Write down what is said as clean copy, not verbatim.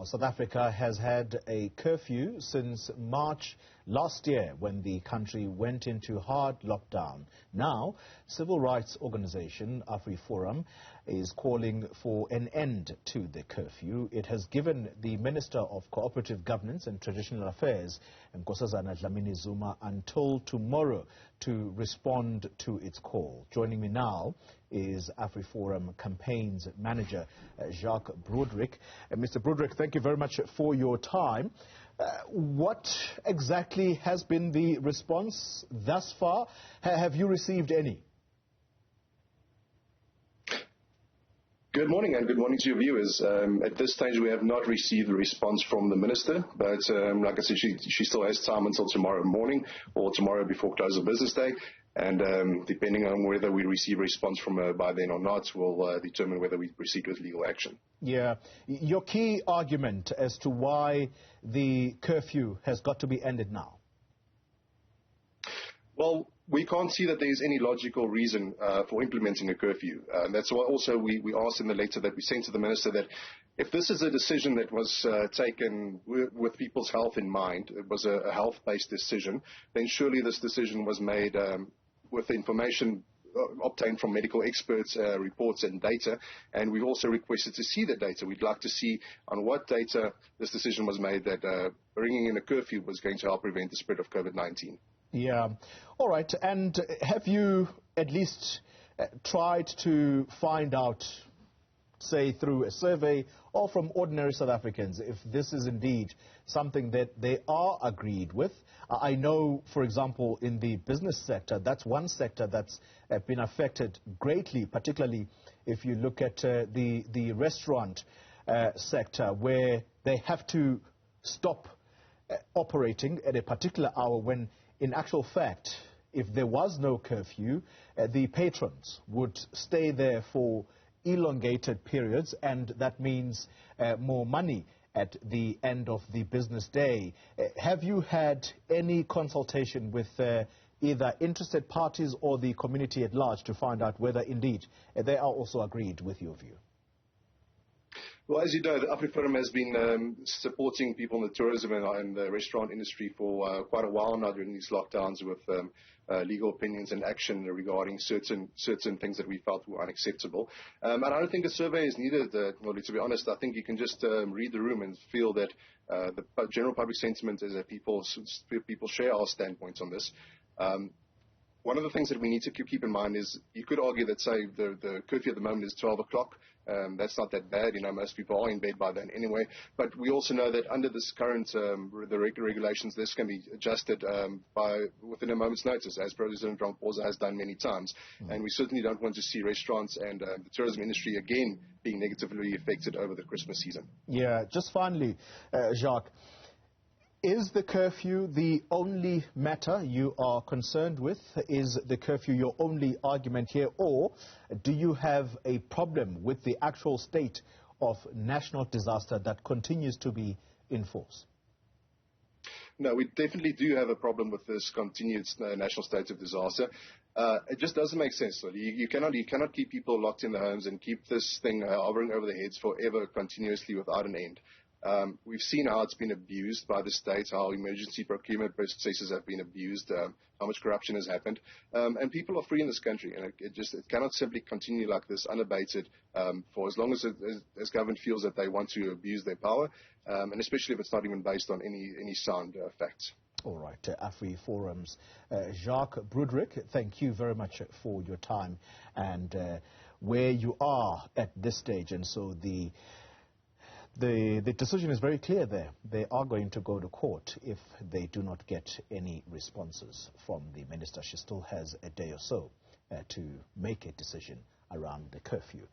South Africa has had a curfew since March last year when the country went into hard lockdown. Now, civil rights organization AfriForum is calling for an end to the curfew. It has given the Minister of Cooperative Governance and Traditional Affairs, Nkosazana Dlamini-Zuma, until tomorrow to respond to its call. Joining me now is AfriForum Campaigns Manager Jacques Broodryk. Mr. Broodryk, thank you very much for your time. What exactly has been the response thus far? Have you received any? Good morning, and good morning to your viewers. At this stage, we have not received a response from the Minister, but like I said, she still has time until tomorrow morning or tomorrow before close of business day. And depending on whether we receive a response from her by then or not, will determine whether we proceed with legal action. Yeah. Your key argument as to why the curfew has got to be ended now? Well, we can't see that there is any logical reason for implementing a curfew. And that's why also we asked in the letter that we sent to the Minister that if this is a decision that was taken with people's health in mind, it was a health-based decision, then surely this decision was made with information obtained from medical experts, reports and data, and we've also requested to see the data. We'd like to see on what data this decision was made that bringing in a curfew was going to help prevent the spread of COVID-19. Yeah. All right. And have you at least tried to find out, say through a survey or from ordinary South Africans, if this is indeed something that they are agreed with? I know, for example, in the business sector, that's one sector that's been affected greatly, particularly if you look at the restaurant sector, where they have to stop operating at a particular hour when, in actual fact, if there was no curfew, the patrons would stay there for elongated periods, and that means more money at the end of the business day. Have you had any consultation with either interested parties or the community at large to find out whether indeed they are also agreed with your view? Well, as you know, the AfriForum has been supporting people in the tourism and the restaurant industry for quite a while now during these lockdowns with legal opinions and action regarding certain things that we felt were unacceptable. And I don't think a survey is needed, Noli, to be honest. I think you can just read the room and feel that the general public sentiment is that people share our standpoints on this. One of the things that we need to keep in mind is you could argue that, say, the curfew at the moment is 12 o'clock. That's not that bad. You know, most people are in bed by then anyway. But we also know that under this current regulations, this can be adjusted within a moment's notice, as President Ramaphosa has done many times. And we certainly don't want to see restaurants and the tourism industry again being negatively affected over the Christmas season. Yeah, just finally, Jacques, is the curfew the only matter you are concerned with? Is the curfew your only argument here, or do you have a problem with the actual state of national disaster that continues to be in force? No, we definitely do have a problem with this continued national state of disaster. It just doesn't make sense. You cannot keep people locked in their homes and keep this thing hovering over their heads forever, continuously, without an end. We've seen how it's been abused by the state, how emergency procurement processes have been abused, how much corruption has happened, and people are free in this country, and it cannot simply continue like this unabated for as long as government feels that they want to abuse their power, and especially if it's not even based on any sound facts. All right, AfriForum's Jacques Broodryk, thank you very much for your time and where you are at this stage. And so the decision is very clear there. They are going to go to court if they do not get any responses from the minister. She still has a day or so to make a decision around the curfew.